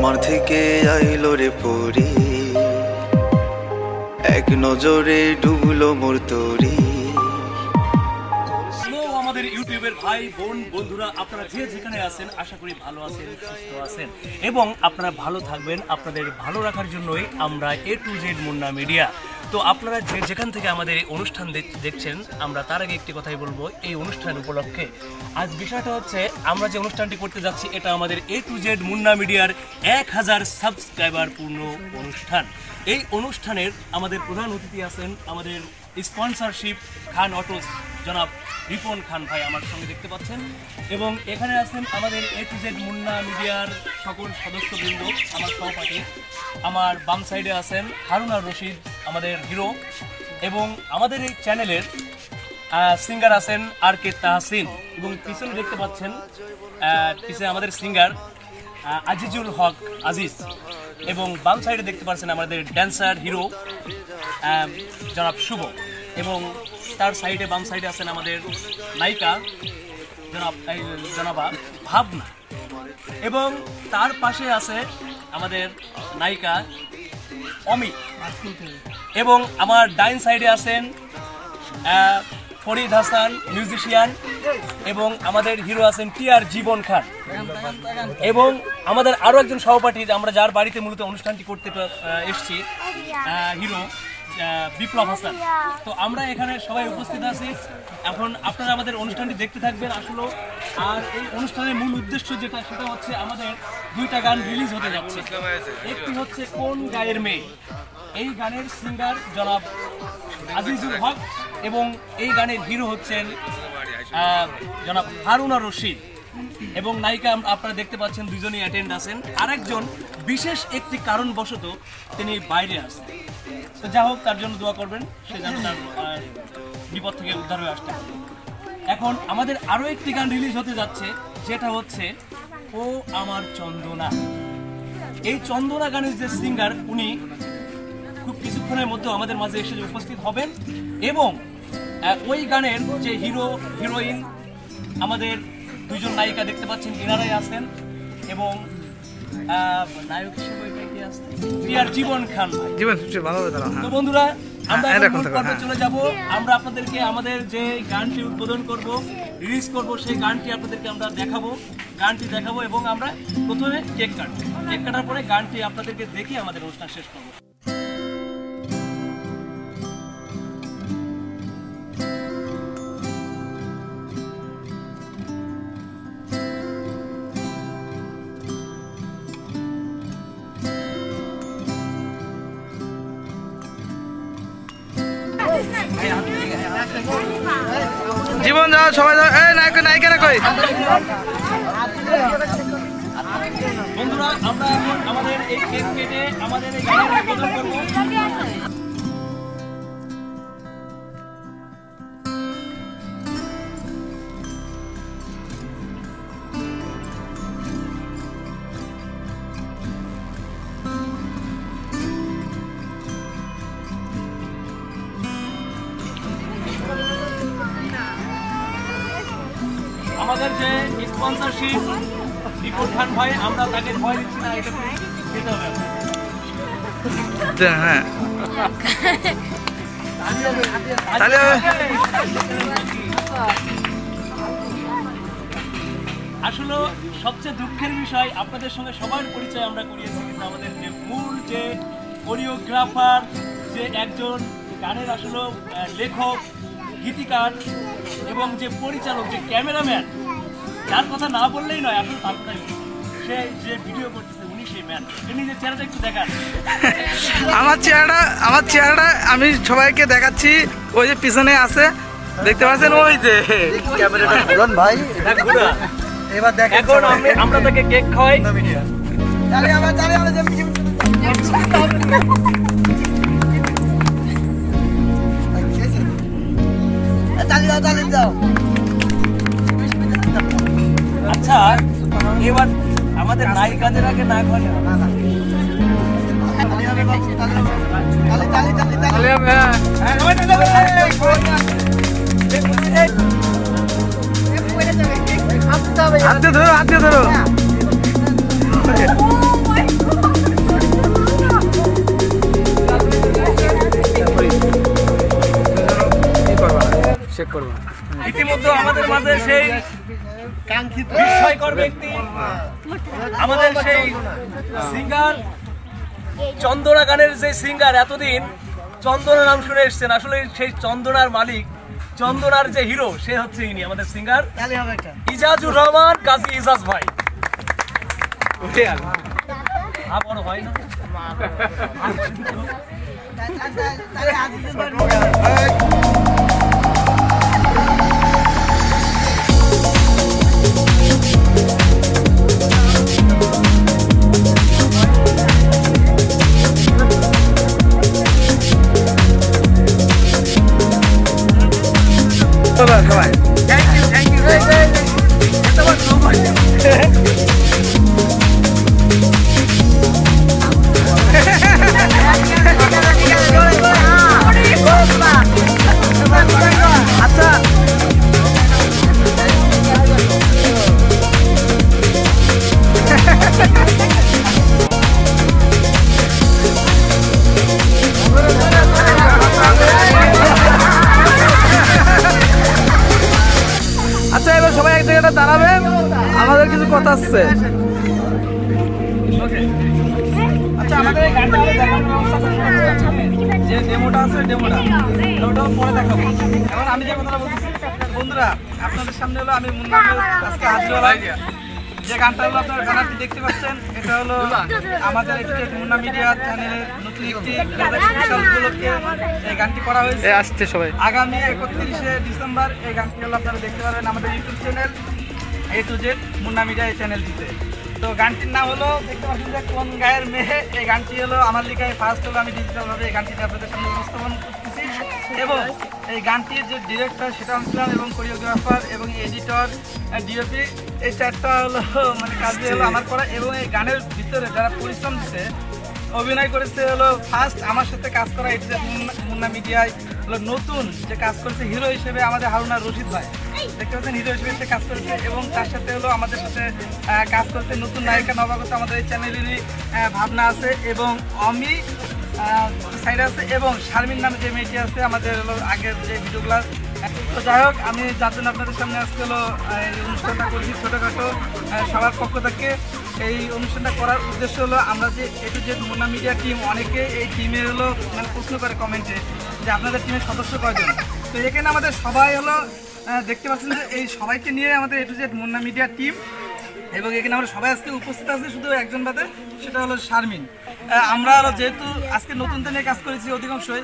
আসমান থেকে আইলো রে পরি, এক নজরে ডুবলো মোর তরি। আমাদের ইউটিউবের ভাই বোন বন্ধুরা, আপনারা যে যেখানে আছেন আশা করি ভালো আছেন, সুস্থ আছেন এবং আপনারা ভালো থাকবেন। আপনাদের ভালো রাখার জন্যই আমরা A to Z Munna media. তো আপনারা যেখান থেকে আমাদের এই অনুষ্ঠান দেখছেন, আমরা তার আগে একটি কথাই বলবো, এই অনুষ্ঠান উপলক্ষে আজ বিষয়টা হচ্ছে আমরা যে অনুষ্ঠানটি করতে যাচ্ছি এটা আমাদের A to Z মুন্না মিডিয়ার 1000 সাবস্ক্রাইবার পূর্ণ অনুষ্ঠান। এই অনুষ্ঠানের আমাদের প্রধান অতিথি আছেন আমাদের স্পন্সরশিপ খান অটোস জনাব রিপন খান ভাই আমার সঙ্গে দেখতে পাচ্ছেন, এবং এখানে আছেন আমাদের A to Z মুন্না মিডিয়ার সকল সদস্যবৃন্দ, আমার সহপাঠী। আমার বাম সাইডে আছেন হারুন আর রশিদ আমাদের হিরো, এবং আমাদের এই চ্যানেলের সিঙ্গার আছেন RK তাহসিন, এবং পিছনে দেখতে পাচ্ছেন পিছনে আমাদের সিঙ্গার আজিজুল হক আজিজ, এবং বাম সাইডে দেখতে পাচ্ছেন আমাদের ড্যান্সার হিরো জনাব শুভ, এবং তার সাইডে বাম সাইডে আছেন আমাদের নায়িকা জনাবা ভাবনা, এবং তার পাশে আছে আমাদের নায়িকা অমিত, এবং আমার ডাইন সাইডে আছেন ফরিদ হাসান মিউজিশিয়ান, এবং আমাদের হিরো আছেন TR জীবন খান, এবং আমাদের আরও একজন সহপাঠী আমরা যার বাড়িতে মূলত অনুষ্ঠানটি করতে এসেছি হিরো বিপ্লব হাসান। তো আমরা এখানে সবাই উপস্থিত আছি। এখন আপনারা আমাদের অনুষ্ঠানটি দেখতে থাকবেন আসলে। আর এই অনুষ্ঠানের মূল উদ্দেশ্য যেটা, সেটা হচ্ছে আমাদের দুইটা গান রিলিজ হতে যাচ্ছে। একটি হচ্ছে কোন গায়ের মেয়ে, এই গানের সিঙ্গার জনাব আজিজুল হক, এবং এই গানের হিরো হচ্ছেন জনাব হারুন আর রশিদ, এবং নায়িকা আপনারা দেখতে পাচ্ছেন দুজনেই অ্যাটেন্ড আছেন। আরেকজন বিশেষ একটি কারণবশত তিনি বাইরে আসেন, তো যা হোক তার জন্য দোয়া করবেন, সে যেন তার বিপদ থেকে উদ্ধার হয়ে আসতে। এখন আমাদের আরও একটি গান রিলিজ হতে যাচ্ছে, যেটা হচ্ছে ও আমার চন্দনা। এই চন্দনা গানের যে সিঙ্গার, উনি খুব কিছুক্ষণের মধ্যে আমাদের মাঝে এসে উপস্থিত হবেন, এবং ওই গানের যে হিরো হিরোইন আমাদের দুজন নায়িকা দেখতে পাচ্ছেন, এনারাই আছেন, এবং নায়ক হিসেবে TR জীবন খান। তো বন্ধুরা, আমরা চলে যাব। আমরা আপনাদেরকে আমাদের যে গানটি উদ্বোধন করব, রিলিজ করব, সেই গানটি আপনাদেরকে আমরা গানটি দেখাবো, এবং আমরা প্রথমে কেক কাটার পরে গানটি আপনাদেরকে দেখে আমাদের অনুষ্ঠান শেষ করবো। জীবন যাও, সবাই যাও, নায়িকারা কই? বন্ধুরা, আমরা এখন আমাদের এই কেক কেটে আমাদের এই গানের উদ্বোধন করব। আমাদের যে স্পন্সরশিপ রিপন খান ভাই, আমরা তাকে ভয় দিচ্ছি না, এটা দিতে হবে। হ্যাঁ, আসলে সবচেয়ে দুঃখের বিষয়, আপনাদের সঙ্গে সবার পরিচয় আমরা করিয়েছি, কিন্তু আমাদের যে মূল যে কোরিওগ্রাফার, যে একজন গানের আসলে লেখক, গীতিকার, এবং যে পরিচালক, যে ক্যামেরাম্যান, যার কথা না বললেই নয়, আসলে তার কথাই সে যে ভিডিও করতেছে, উনি সেই ম্যান। নিজের চেহারাটা একটু দেখান। আমার চেহারাটা আমি সবাইকে দেখাচ্ছি। ওই যে পিছনে আছে, দেখতে পাচ্ছেন, ওই যে ক্যামেরাটা ভাই এবার দেখেন। এখন আমরা তাকে কেক খাওয়াই। আচ্ছা, এবার আমাদের নায়িকাদের আগে না খাওয়ালে হাতে ধরো বিস্ময়কর ব্যক্তি আমাদের সেই সিঙ্গার চন্দনা গানের যে সিঙ্গার, এতদিন চন্দনা নাম শুনে এসছেন, আসলে সেই চন্দনার মালিক, চন্দনার যে হিরো, সে হচ্ছে ইনি আমাদের সিঙ্গার ইজাজুর রহমান কাজী ইজাজ ভাই। বড় ভাই না আচ্ছা, এবার সবাই এক জায়গাটা দাঁড়াবেন, আমাদের কিছু কথা আছে। আচ্ছা, আমাদের এই গানটা দেখানোর ব্যবস্থা যে ডেমোটা আছে, ডেমোটা ওটাও পরে দেখাবো। এখন আমি যে কথাটা বলছি, বন্ধুরা আপনাদের সামনে হলো আমি মুন্না আজকে হাজির। যে গানটা হলো আপনারা গানটি দেখতে পাচ্ছেন, এটা হলো আমাদের মুন্না মিডিয়া চ্যানেলের নতুন একটি স্পেশাল উপলক্ষে এই গানটি করা হয়েছে। আসছে সবাই আগামী 31শে ডিসেম্বর এই গানটি হলো আপনারা দেখতে পারবেন আমাদের YouTube channel A to Z Munna media এই চ্যানেলটিতে। তো গানটির নাম হলো, দেখতে পাচ্ছেন যে কোন গায়ের মেয়ে। এই গানটি হলো আমার লিখায় ফার্স্ট হলো, আমি ডিজিটালভাবে এই গানটিতে আপনাদের সামনে উপস্থাপন করতেছি। এবং এই গানটির যে ডিরেক্টর সেটা হচ্ছিলাম, এবং কোরিওগ্রাফার এবং এডিটর ডিওপি, এই চারটা হলো মানে কাজই হলো আমার করা। এবং এই গানের ভিতরে যারা পরিশ্রম দিচ্ছে, অভিনয় করেছে হলো ফার্স্ট আমার সাথে কাজ করা A to Z মুন্না মিডিয়ায় হলো নতুন যে কাজ করেছে হিরো হিসেবে আমাদের হারুনা রশিদ ভাই, দেখতে পাচ্ছেন হিরো হিসেবে সে কাজ করেছে। এবং তার সাথে হলো আমাদের সাথে কাজ করছে নতুন নায়িকা নবাগত আমাদের এই চ্যানেলেরই ভাবনা আছে, এবং অমি সাইড আছে, এবং শারমিন নামে যে মেয়েটি আছে আমাদের হলো আগের যে ভিডিওগুলো। তো যাই হোক, আমি যার জন্য আপনাদের সামনে আজকে হলো এই অনুষ্ঠানটা করেছি ছোটোখাটো সবার পক্ষ থেকে। এই অনুষ্ঠানটা করার উদ্দেশ্য হলো, আমরা যে A to Z Munna media team, অনেকে এই টিমের হলো মানে প্রশ্ন করে কমেন্টে যে আপনাদের টিমের সদস্য কয়জন। তো এখানে আমাদের সবাই হলো দেখতে পাচ্ছেন যে এই সবাইকে নিয়ে আমাদের A to Z Munna media team. এবং এখানে আমরা সবাই আজকে উপস্থিত আছি, শুধু একজন বাদে, সেটা হলো শারমিন। আমরা যেহেতু আজকে নতুন নিয়ে কাজ করেছি অধিকাংশই,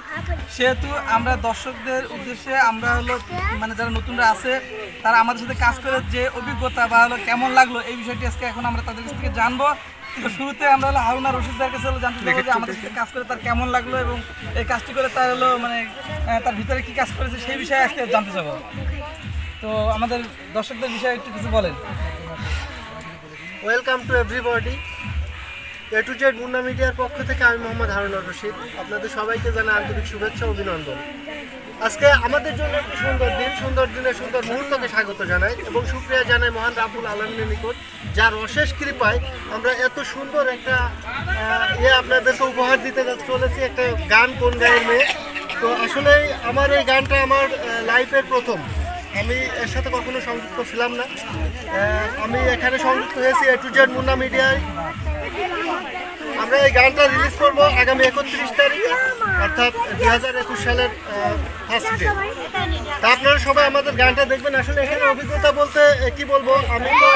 সেহেতু আমরা দর্শকদের উদ্দেশ্যে আমরা হলো মানে যারা নতুনরা আছে তারা আমাদের সাথে কাজ করে যে অভিজ্ঞতা বা হলো কেমন লাগলো, এই বিষয়টি আজকে এখন আমরা তাদের কাছ থেকে জানবো। তো শুরুতে আমরা হলো হারুনা রশিদদের কাছে হলো জানতে চাইবো যে আমাদের সাথে কাজ করে তার কেমন লাগলো, এবং এই কাজটি করে তার হলো মানে তার ভিতরে কি কাজ করেছে সেই বিষয়ে আজকে জানতে চাবো। তো আমাদের দর্শকদের বিষয়ে একটু কিছু বলেন। Welcome to everybody. A to Z Munna মিডিয়ার পক্ষ থেকে আমি মোহাম্মদ হারুনা রশিদ আপনাদের সবাইকে জানাই আন্তরিক শুভেচ্ছা ও অভিনন্দন। আজকে আমাদের জন্য একটি সুন্দর দিন, সুন্দর দিনে সুন্দর মুহূর্তকে স্বাগত জানাই এবং শুকরিয়া জানাই মহান রাব্বুল আলামিনের নিকট, যার অশেষ কৃপায় আমরা এত সুন্দর একটা আপনাদেরকে উপহার দিতে চলেছি, একটা গান কোন গায়ের মেয়ে। তো আসলে আমার এই গানটা আমার লাইফের প্রথম, আমি এর সাথে কখনো সংযুক্ত ছিলাম না। আমি এখানে সংযুক্ত হয়েছি A to Z মুন্না মিডিয়ায়। আমরা এই গানটা রিলিজ করবো আগামী 31 তারিখে, অর্থাৎ 2021 সালের ফার্স্ট ডে। তা আপনারা সবাই আমাদের গানটা দেখবেন। আসলে এখানে অভিজ্ঞতা বলতে কি বলবো, আমি তো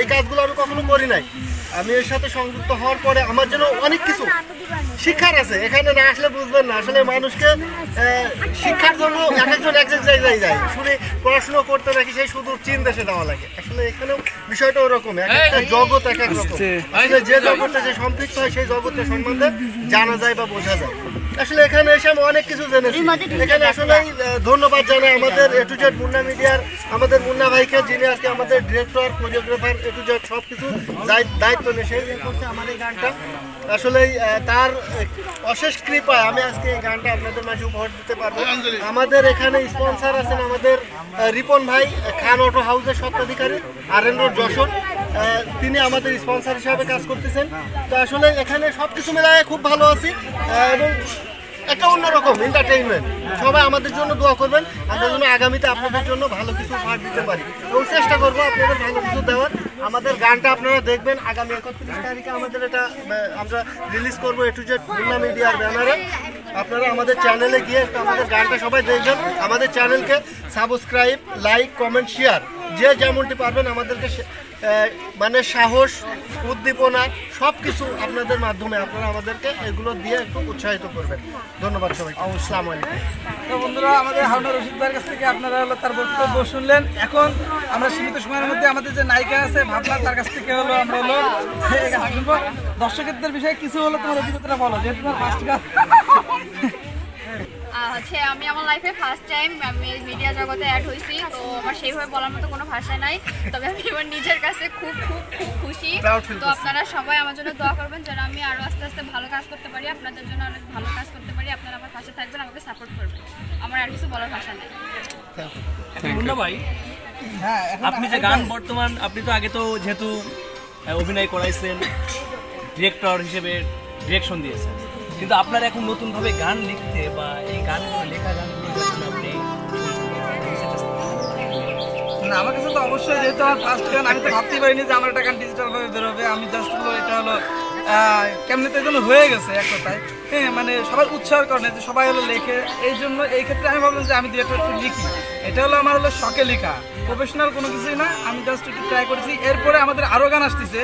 এই কাজগুলো আমি কখনো করি নাই। আমি এর সাথে সংযুক্ত হওয়ার পরে আমার জন্য অনেক কিছু শিক্ষার আছে, এখানে না আসলে বুঝবেন না। আসলে মানুষকে শিক্ষার জন্য এক একজন এক এক জায়গায় যায়, শুনে পড়াশুনো করতে নাকি সেই সুদূর চীন দেশে যাওয়া লাগে। আসলে এখানেও বিষয়টা ওরকম, এক একটা জগৎ এক এক রকম। আসলে যে জগৎটা যে সম্পৃক্ত হয় সেই জগৎটা সম্বন্ধে জানা যায় বা বোঝা যায়। আসলে এখানে এসে আমি অনেক কিছু জেনেছি। এখানে আসলে ধন্যবাদ জানাই আমাদের A to Z মুন্না মিডিয়ার আমাদের মুন্না ভাইকে, যিনি আজকে আমাদের director, choreographer, A to Z সব কিছু দায়িত্ব নিয়ে সেই করছে আমার এই গানটা। আসলে তার অশেষ কৃপায় আমি আজকে এই গানটা আপনাদের মাঝে উপহার দিতে পারবো। আমাদের এখানে স্পন্সর আছেন আমাদের রিপন ভাই, খান অটো হাউসের স্বত্বাধিকারী, আরএন রোড যশোর। তিনি আমাদের স্পন্সর হিসাবে কাজ করতেছেন। তো আসলে এখানে সব কিছু মেলায় খুব ভালো আছি। এবং একটা অন্যরকম এন্টারটেইনমেন্ট। সবাই আমাদের জন্য দোয়া করবেন, আমরা যেন আগামীতে আপনাদের জন্য ভালো কিছু উপহার দিতে পারি এবং চেষ্টা করবো আপনাদের ভালো কিছু দেওয়ার। আমাদের গানটা আপনারা দেখবেন আগামী 31 তারিখে আমাদের এটা আমরা রিলিজ করবো A to Z মুন্না মিডিয়ার ব্যানারে। আপনারা আমাদের চ্যানেলে গিয়ে একটু আমাদের গানটা সবাই দেখবেন, আমাদের চ্যানেলকে সাবস্ক্রাইব, লাইক, কমেন্ট, শেয়ার যে যেমনটি পারবেন আমাদেরকে মানে সাহস, উদ্দীপনা সব কিছু আপনাদের মাধ্যমে আপনারা আমাদেরকে এগুলো দিয়ে একটু উৎসাহিত করবেন। ধন্যবাদ সবাইকে। আসসালামু আলাইকুম। তো বন্ধুরা, আমাদের হারুন রশিদ ভাইয়ের কাছ থেকে আপনারা হলো তার বক্তব্য শুনলেন। এখন আমরা সীমিত সময়ের মধ্যে আমাদের যে নায়িকা আছে ভাবনা, তার কাছ থেকে হলো আমরা হলো শুনবো দর্শকদের বিষয়ে কিছু হলো তোমার অভিজ্ঞতাটা বলো, যেহেতু তোমার ফার্স্ট গান। হচ্ছে আমি আমার লাইফে ফার্স্ট টাইম আমি মিডিয়া জগতে অ্যাড হয়েছি, তো আমার সেইভাবে বলার মতো কোনো ভাষা নাই। তবে আমি আমার নিজের কাছে খুব খুব খুব খুশি। তো আপনারা সবাই আমার জন্য দোয়া করবেন যেন আমি আরও আস্তে আস্তে ভালো কাজ করতে পারি, আপনাদের জন্য অনেক ভালো কাজ করতে পারি। আপনারা আমার পাশে থাকবেন, আমাকে সাপোর্ট করবেন। আমার আর কিছু বলার ভাষা নেই। মুন্না ভাই, হ্যাঁ, আপনি যে গান বর্তমান, আপনি তো আগে তো যেহেতু অভিনয় করাইছেন, ডিরেক্টর হিসেবে ডিরেকশন দিয়েছেন, কিন্তু আপনার এখন নতুনভাবে গান লিখতে বা এই গানগুলো লেখা গানগুলো যখন আপনি না, আমার কাছে তো অবশ্যই, যেহেতু আমার ফার্স্ট গান, আমি তো ভাবতেই পারিনি যে আমার একটা গান ডিজিটালভাবে বেরোবে। আমি জাস্ট হলো এটা হলো কেমনিতে জন্য হয়ে গেছে এক কথায়। হ্যাঁ, মানে সবাই উৎসাহের কারণে যে সবাই হলো লেখে, এই জন্য এই ক্ষেত্রে আমি ভাবলাম যে আমি দু একটা একটু লিখি। এটা হলো আমার হলো শখে লেখা, প্রফেশনাল কোনো কিছুই না, আমি জাস্ট একটু ট্রাই করেছি। এরপরে আমাদের আরও গান আসতেছে,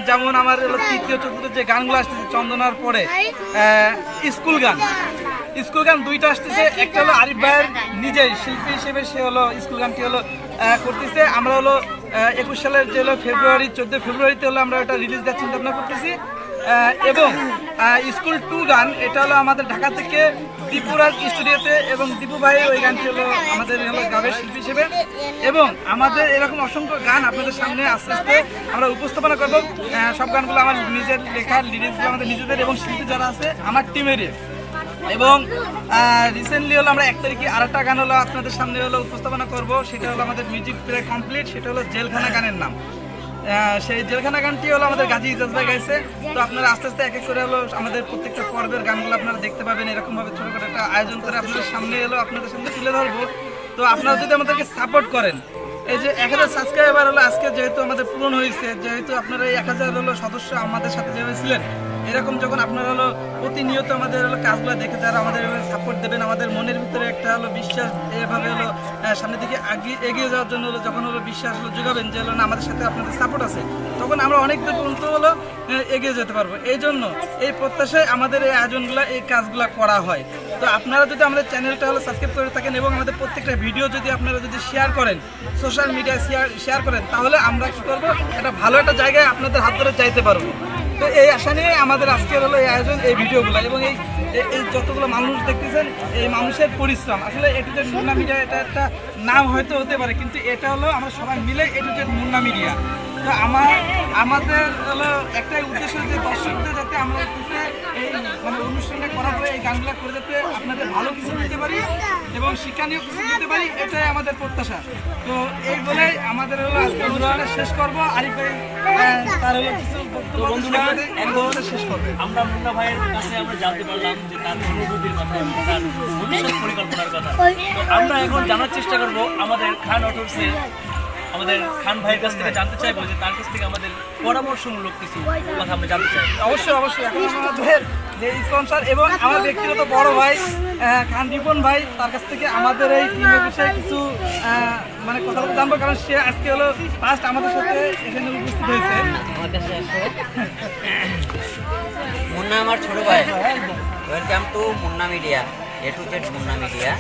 যেমন আমার হলো তৃতীয় চতুর্থ যে গানগুলো আসতেছে চন্দনার পরে, স্কুল গান দুইটা আসতেছে। একটা হলো আরিফ ভাইয়ের নিজেই শিল্পী হিসেবে সে হলো স্কুল গানটি হলো করতেছে। আমরা হলো 21 সালের যে হলো 14 ফেব্রুয়ারিতে হলো আমরা এটা রিলিজ দেওয়ার চিন্তা ভাবনা করতেছি। এবং স্কুল 2 গান, এটা হলো আমাদের ঢাকা থেকে দীপুরাজ স্টুডিওতে, এবং দীপু ভাই ওই গানটি হলো আমাদের হলো গানের শিল্পী হিসেবে। এবং আমাদের এরকম অসংখ্য গান আপনাদের সামনে আস্তে আস্তে আমরা উপস্থাপনা করবো। সব গানগুলো আমার নিজের লেখার, লিরিক্সগুলো আমাদের নিজেদের এবং শিল্পী যারা আছে আমার টিমেরই। এবং রিসেন্টলি হলো আমরা 1 তারিখে আরেকটা গান হলো আপনাদের সামনে হলো উপস্থাপনা করব, সেটা হলো আমাদের মিউজিক প্রায় কমপ্লিট, সেটা হলো জেলখানা গানের নাম। সেই জেলখানা গানটি হলো আমাদের গাজী ইজাজ ভাই গাইছে। তো আপনারা আস্তে আস্তে এক এক করে হলো আমাদের প্রত্যেকটা পর্বের গানগুলো আপনারা দেখতে পাবেন। এরকমভাবে ছোটো করে একটা আয়োজন করে আপনাদের সামনে এলো, আপনাদের সামনে তুলে ধরবো। তো আপনারা যদি আমাদেরকে সাপোর্ট করেন, এই যে 1000 সাবস্ক্রাইবার হলো আজকে যেহেতু আমাদের পূরণ হয়েছে, যেহেতু আপনারা এই 1000 হলো সদস্য আমাদের সাথে যেভাবে ছিলেন, এরকম যখন আপনারা হলো প্রতিনিয়ত আমাদের হলো কাজগুলো দেখে যারা আমাদের সাপোর্ট দেবেন, আমাদের মনের ভিতরে একটা হলো বিশ্বাস এভাবে হলো সামনের দিকে এগিয়ে যাওয়ার জন্য হলো যখন হলো বিশ্বাস হলো যোগাবেন যে হলো না আমাদের সাথে আপনাদের সাপোর্ট আছে, তখন আমরা অনেক দূর পর্যন্ত হলো এগিয়ে যেতে পারবো। এই জন্য এই প্রত্যাশায় আমাদের এই আয়োজনগুলো, এই কাজগুলো করা হয়। তো আপনারা যদি আমাদের চ্যানেলটা হলো সাবস্ক্রাইব করে থাকেন এবং আমাদের প্রত্যেকটা ভিডিও যদি আপনারা যদি শেয়ার করেন, সোশ্যাল মিডিয়ায় শেয়ার করেন, তাহলে আমরা কি করবো, একটা ভালো একটা জায়গায় আপনাদের হাত ধরে চাইতে পারবো। তো এই আশা নিয়ে আমাদের আজকের হলো এই আয়োজন, এই ভিডিওগুলো এবং এই যতগুলো মানুষ দেখতেছেন, এই মানুষের পরিশ্রম। আসলে A to Z Munna media এটা একটা নাম হয়তো হতে পারে, কিন্তু এটা হলো আমরা সবাই মিলে A to Z Munna media. তো আমাদের হলো একটাই উদ্দেশ্য যে দর্শকদের যাতে আমরা এই মানে অনুষ্ঠানটা করার পরে এই গানগুলো করে যাতে আপনাদের ভালো কিছু দিতে পারি এবং শিক্ষণীয় কিছু দিতে পারি, এটাই আমাদের প্রত্যাশা। তো এই বলে আমাদের হলো আজকে অনুষ্ঠানটা শেষ করবো। আরিফ ভাই তার হলো কিছু বন্ধুরা শেষ করবে। আমরা মুন্না ভাইয়ের কাছে আমরা জানতে পারলাম যে তার অনুভূতির কথা এবং তার ভবিষ্যৎ পরিকল্পনার কথা। তো আমরা এখন জানার চেষ্টা করব আমাদের খান অটোসের আমাদের খান ভাইয়ের কাছ থেকে জানতে চাইবো যে তার কাছ থেকে আমাদের পরামর্শমূলক কিছু কথা আমরা জানতে চাই। অবশ্যই এখন আমাদের যে স্পন্সর এবং আমার ব্যক্তিগত বড় ভাই খান রিপন ভাই, তার কাছ থেকে আমাদের এই টিমের বিষয়ে কিছু মানে কথা জানবো, কারণ সে আজকে হলো ফার্স্ট আমাদের সাথে এখানে উপস্থিত হয়েছে। মুন্না আমার ছোট ভাই, welcome to Munna media, A to Z Munna media.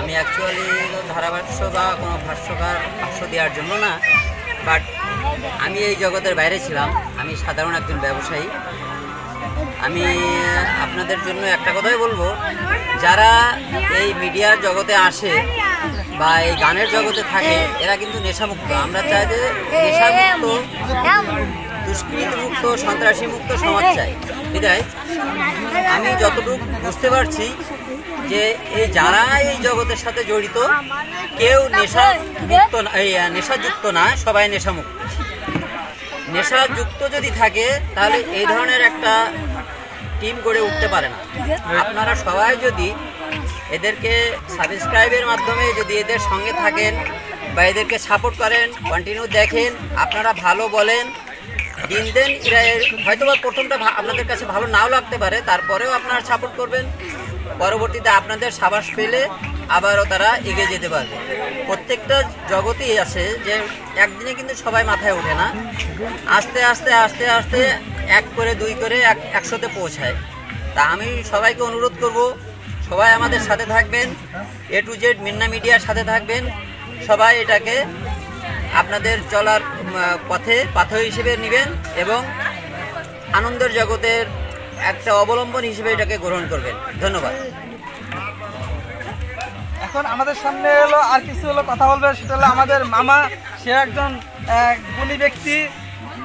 আমি অ্যাকচুয়ালি ধারাভাষ্য বা কোনো ভাষ্য দেওয়ার জন্য না, বাট আমি এই জগতের বাইরে ছিলাম, আমি সাধারণ একজন ব্যবসায়ী। আমি আপনাদের জন্য একটা কথাই বলবো, যারা এই মিডিয়ার জগতে আসে বা এই গানের জগতে থাকে, এরা কিন্তু নেশামুক্ত। আমরা চাই যে নেশামুক্ত, দুষ্কৃতিমুক্ত, সন্ত্রাসীমুক্ত সমাজ চাই। বিদায় আমি যতটুকু বুঝতে পারছি যে এই যারা এই জগতের সাথে জড়িত, কেউ নেশাযুক্ত না, সবাই নেশামুক্ত। নেশাযুক্ত যদি থাকে তাহলে এই ধরনের একটা টিম গড়ে উঠতে পারে না। আপনারা সবাই যদি এদেরকে সাবস্ক্রাইবের মাধ্যমে যদি এদের সঙ্গে থাকেন বা এদেরকে সাপোর্ট করেন, কন্টিনিউ দেখেন, আপনারা ভালো বলেন, দিন দেন, এরা হয়তো বা প্রথমটা আপনাদের কাছে ভালো নাও লাগতে পারে, তারপরেও আপনারা সাপোর্ট করবেন। পরবর্তীতে আপনাদের সাবাস পেলে আবারও তারা এগিয়ে যেতে পারবে। প্রত্যেকটা জগতেই আছে যে একদিনে কিন্তু সবাই মাথায় ওঠে না, আস্তে আস্তে আস্তে আস্তে 1 করে 2 করে 100-তে পৌঁছায়। তা আমি সবাইকে অনুরোধ করব, সবাই আমাদের সাথে থাকবেন, A to Z মুন্না মিডিয়ার সাথে থাকবেন। সবাই এটাকে আপনাদের চলার পাথেয় হিসেবে নেবেন এবং আনন্দের জগতের একটা অবলম্বন হিসেবে এটাকে গ্রহণ করবেন। ধন্যবাদ। এখন আমাদের সামনে হলো আর কিছু হলো কথা বলবে, সেটা হলো আমাদের মামা। সে একজন গুণী ব্যক্তি,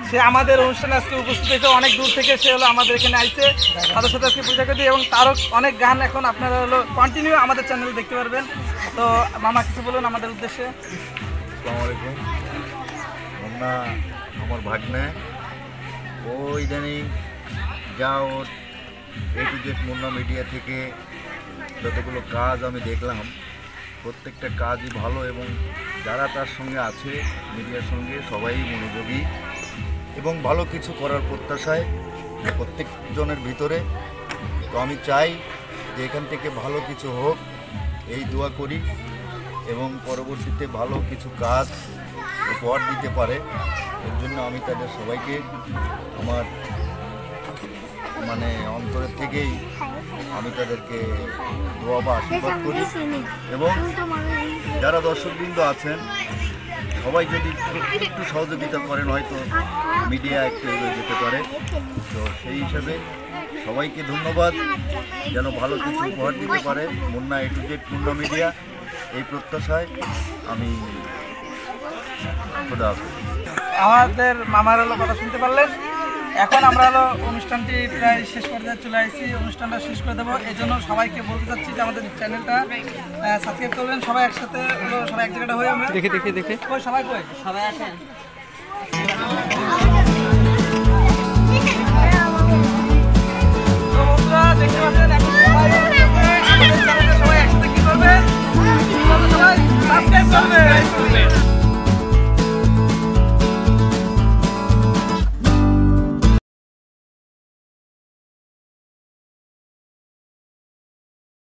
সে আমাদের অনুষ্ঠানে আজকে উপস্থিত হয়েছে, অনেক দূর থেকে সে হলো আমাদের এখানে আইছে, তাদের সাথে আজকে পূজা করে দিই। এবং তারও অনেক গান এখন আপনারা হলো কন্টিনিউ আমাদের চ্যানেলে দেখতে পারবেন। তো মামা কিছু বলুন আমাদের উদ্দেশ্যে। আসসালামু আলাইকুম। মুন্না আমার ভাগ্নে, ও ইদানিং যা ওর A to Z Munna media থেকে যতগুলো কাজ আমি দেখলাম, প্রত্যেকটা কাজই ভালো এবং যারা তার সঙ্গে আছে মিডিয়ার সঙ্গে সবাই মনোযোগী এবং ভালো কিছু করার প্রত্যাশায় প্রত্যেকজনের ভিতরে। তো আমি চাই যে এখান থেকে ভালো কিছু হোক, এই দোয়া করি এবং পরবর্তীতে ভালো কিছু কাজ উপহার দিতে পারে। এর জন্য আমি তাদের সবাইকে আমার অন্তরের থেকেই আমি তাদেরকে দোয়া বা আশীর্বাদ করি। এবং যারা দর্শকবৃন্দ আছেন সবাই যদি একটু সহযোগিতা করেন হয়তো মিডিয়া একটু এগিয়ে যেতে পারে। তো সেই হিসাবে সবাইকে ধন্যবাদ, যেন ভালো কিছু উপহার দিতে পারে Munna A to Z Munna media, এই প্রত্যাশায় আমি খোদা হাফেজ। আমাদের মামার হলো কথা শুনতে পারলেন। এখন আমরা হলো অনুষ্ঠানটি প্রায় শেষ পর্যায়ে চলে আসছি, অনুষ্ঠানটা শেষ করে দেবো। এই জন্য সবাইকে বলতে চাচ্ছি যে আমাদের চ্যানেলটা সাবস্ক্রাইব করবেন। সবাই একসাথে হলো, সবাই এক জায়গাটা হয়ে আমরা দেখে সবাই সবাই আসেন। তো বন্ধুরা দেখতে পাচ্ছেন